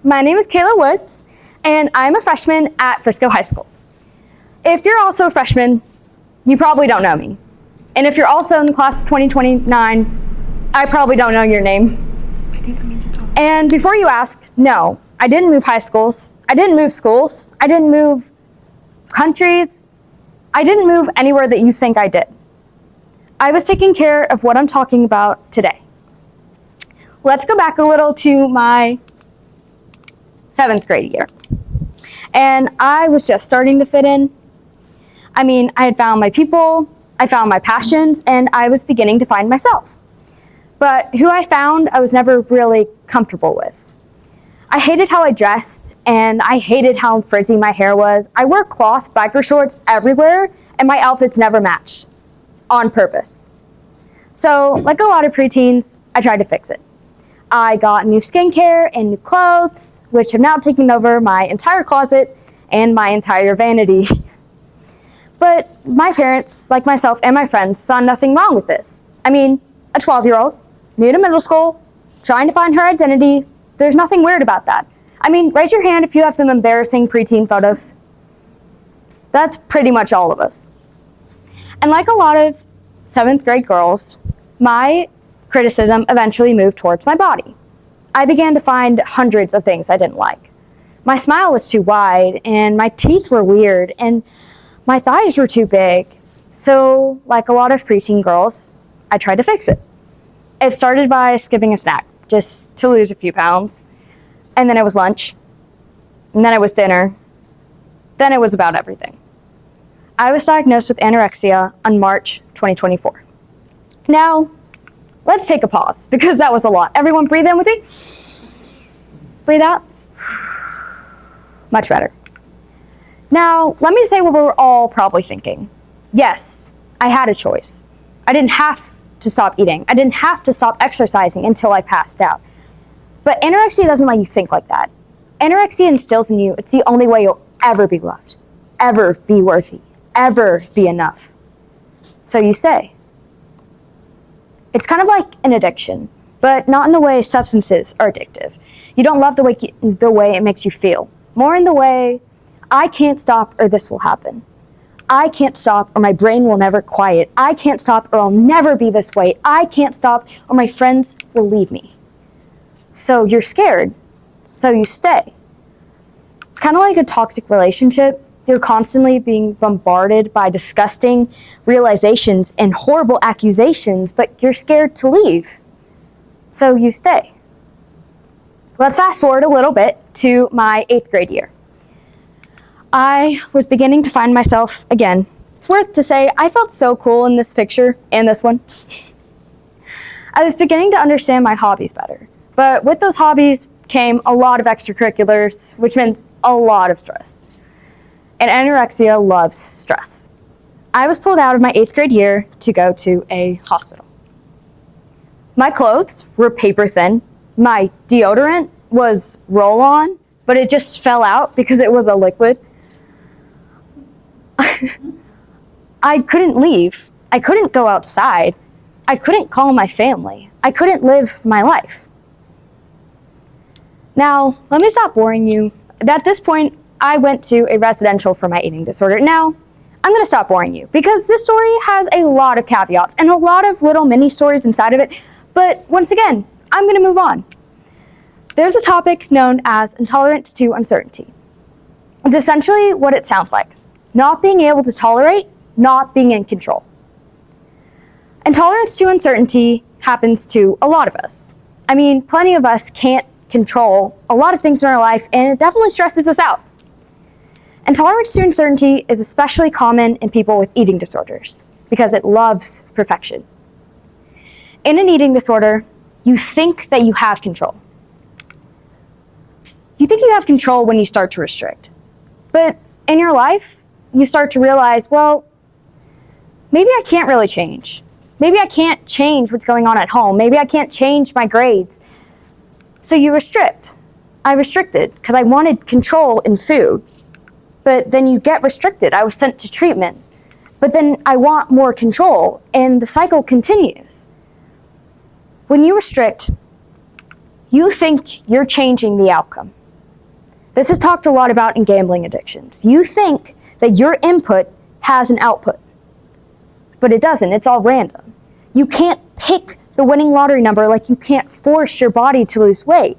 my name is Kayla Woods, and I'm a freshman at Frisco High School. If you're also a freshman, you probably don't know me. And if you're also in the class of 2029, I probably don't know your name. And before you ask, no, I didn't move high schools, I didn't move schools, I didn't move countries, I didn't move anywhere that you think I did. I was taking care of what I'm talking about today. Let's go back a little to my 7th grade year. And I was just starting to fit in. I mean, I had found my people, I found my passions, and I was beginning to find myself. But who I found, I was never really comfortable with. I hated how I dressed, and I hated how frizzy my hair was. I wore cloth biker shorts everywhere, and my outfits never matched, on purpose. So, like a lot of preteens, I tried to fix it. I got new skincare and new clothes, which have now taken over my entire closet and my entire vanity. But my parents, like myself and my friends, saw nothing wrong with this. I mean, a 12-year-old, new to middle school, trying to find her identity, there's nothing weird about that. I mean, raise your hand if you have some embarrassing preteen photos. That's pretty much all of us. And like a lot of 7th grade girls, my criticism eventually moved towards my body. I began to find hundreds of things I didn't like. My smile was too wide, and my teeth were weird, and my thighs were too big. So, like a lot of preteen girls, I tried to fix it. It started by skipping a snack, just to lose a few pounds. And then it was lunch. And then it was dinner. Then it was about everything. I was diagnosed with anorexia on March 2024. Now, let's take a pause, because that was a lot. Everyone breathe in with me. Breathe out. Much better. Now, let me say what we're all probably thinking. Yes, I had a choice. I didn't have to stop eating. I didn't have to stop exercising until I passed out. But anorexia doesn't let you think like that. Anorexia instills in you it's the only way you'll ever be loved, ever be worthy, ever be enough. So you stay. It's kind of like an addiction, but not in the way substances are addictive. You don't love the way it makes you feel. More in the way, I can't stop or this will happen. I can't stop or my brain will never quiet. I can't stop or I'll never be this way. I can't stop or my friends will leave me. So you're scared, so you stay. It's kind of like a toxic relationship. You're constantly being bombarded by disgusting realizations and horrible accusations, but you're scared to leave. So you stay. Let's fast forward a little bit to my 8th grade year. I was beginning to find myself again. It's worth to say I felt so cool in this picture and this one. I was beginning to understand my hobbies better. But with those hobbies came a lot of extracurriculars, which meant a lot of stress. And anorexia loves stress. I was pulled out of my 8th grade year to go to a hospital. My clothes were paper thin. My deodorant was roll-on, but it just fell out because it was a liquid. I couldn't leave. I couldn't go outside. I couldn't call my family. I couldn't live my life. Now, let me stop boring you. At this point, I went to a residential for my eating disorder. Now, I'm going to stop boring you because this story has a lot of caveats and a lot of little mini stories inside of it. But once again, I'm going to move on. There's a topic known as intolerance to uncertainty. It's essentially what it sounds like. Not being able to tolerate, not being in control. Intolerance to uncertainty happens to a lot of us. I mean, plenty of us can't control a lot of things in our life, and it definitely stresses us out. Intolerance to uncertainty is especially common in people with eating disorders because it loves perfection. In an eating disorder, you think that you have control. You think you have control when you start to restrict. But in your life, you start to realize, well, maybe I can't really change. Maybe I can't change what's going on at home. Maybe I can't change my grades. So you restrict. I restricted because I wanted control in food. But then you get restricted. I was sent to treatment. But then I want more control, and the cycle continues. When you restrict, you think you're changing the outcome. This is talked a lot about in gambling addictions. You think that your input has an output, but it doesn't. It's all random. You can't pick the winning lottery number like you can't force your body to lose weight.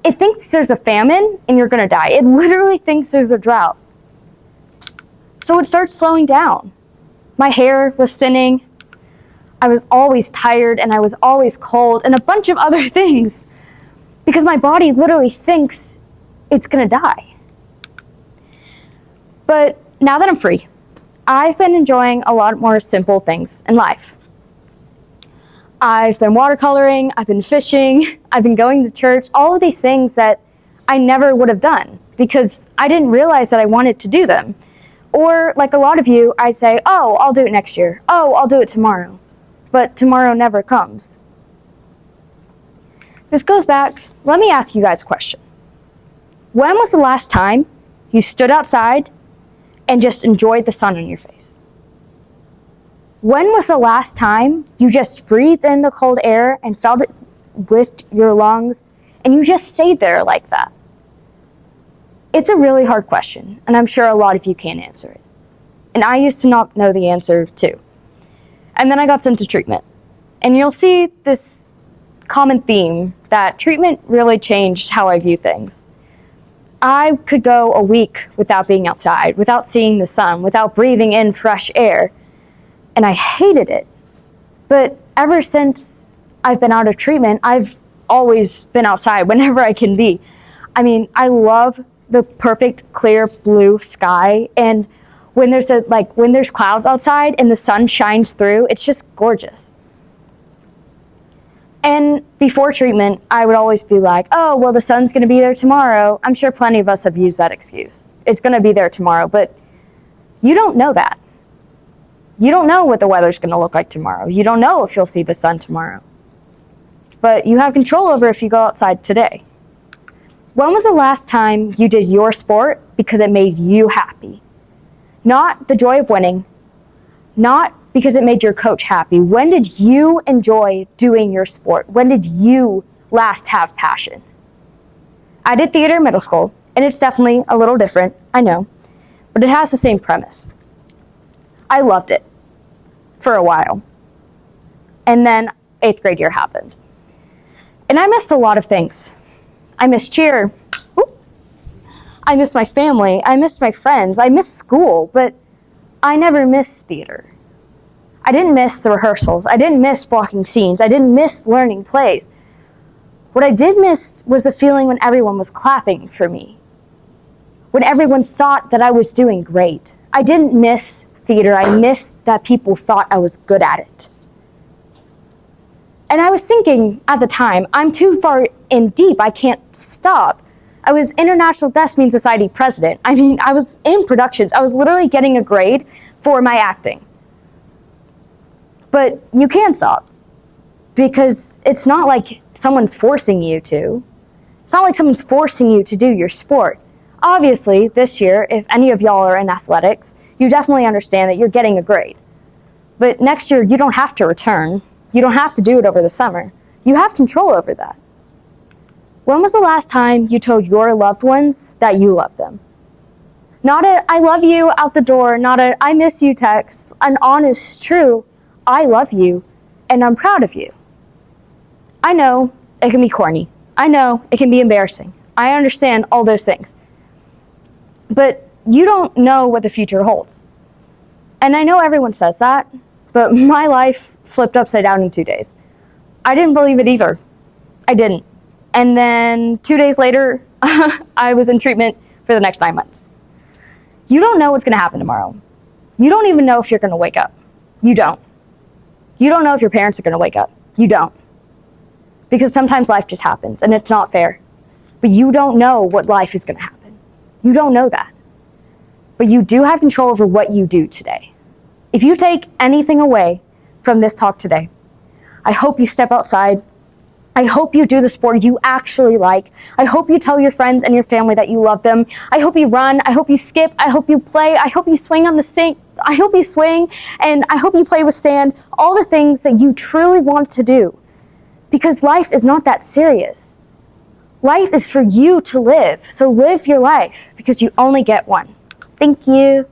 It thinks there's a famine and you're gonna die. It literally thinks there's a drought. So it starts slowing down. My hair was thinning. I was always tired and I was always cold and a bunch of other things because my body literally thinks it's gonna die. But now that I'm free, I've been enjoying a lot more simple things in life. I've been watercoloring, I've been fishing, I've been going to church, all of these things that I never would have done because I didn't realize that I wanted to do them. Or like a lot of you, I'd say, oh, I'll do it next year. Oh, I'll do it tomorrow. But tomorrow never comes. This goes back, let me ask you guys a question. When was the last time you stood outside and just enjoyed the sun on your face? When was the last time you just breathed in the cold air and felt it lift your lungs and you just stayed there like that? It's a really hard question, and I'm sure a lot of you can't answer it. And I used to not know the answer too. And then I got sent to treatment. And you'll see this common theme that treatment really changed how I view things. I could go a week without being outside, without seeing the sun, without breathing in fresh air. And I hated it. But ever since I've been out of treatment, I've always been outside whenever I can be. I mean, I love the perfect clear blue sky, and when there's clouds outside and the sun shines through, it's just gorgeous. And before treatment, I would always be like, oh, well, the sun's gonna be there tomorrow. I'm sure plenty of us have used that excuse. It's gonna be there tomorrow, but you don't know that. You don't know what the weather's gonna look like tomorrow. You don't know if you'll see the sun tomorrow. But you have control over if you go outside today. When was the last time you did your sport because it made you happy? Not the joy of winning, not because it made your coach happy. When did you enjoy doing your sport? When did you last have passion? I did theater in middle school, and it's definitely a little different, I know, but it has the same premise. I loved it for a while. And then 8th grade year happened. And I missed a lot of things. I missed cheer. Ooh. I missed my family. I missed my friends. I missed school, but I never missed theater. I didn't miss the rehearsals. I didn't miss blocking scenes. I didn't miss learning plays. What I did miss was the feeling when everyone was clapping for me, when everyone thought that I was doing great. I didn't miss theater. I missed that people thought I was good at it. And I was thinking at the time, I'm too far in deep, I can't stop. I was International Thespian Society president. I mean, I was in productions. I was literally getting a grade for my acting. But you can't stop because it's not like someone's forcing you to. It's not like someone's forcing you to do your sport. Obviously, this year, if any of y'all are in athletics, you definitely understand that you're getting a grade. But next year, you don't have to return. You don't have to do it over the summer. You have control over that. When was the last time you told your loved ones that you love them? Not a I love you out the door, not a I miss you text, an honest, true, I love you and I'm proud of you. I know it can be corny. I know it can be embarrassing. I understand all those things. But you don't know what the future holds. And I know everyone says that, but my life flipped upside down in 2 days. I didn't believe it either. I didn't. And then 2 days later, I was in treatment for the next 9 months. You don't know what's gonna happen tomorrow. You don't even know if you're gonna wake up. You don't. You don't know if your parents are gonna wake up. You don't. Because sometimes life just happens and it's not fair. But you don't know what life is gonna happen. You don't know that. But you do have control over what you do today. If you take anything away from this talk today, I hope you step outside. I hope you do the sport you actually like. I hope you tell your friends and your family that you love them. I hope you run. I hope you skip. I hope you play. I hope you swing on the sink. I hope you swing, and I hope you play with sand. All the things that you truly want to do. Because life is not that serious. Life is for you to live, so live your life because you only get one. Thank you.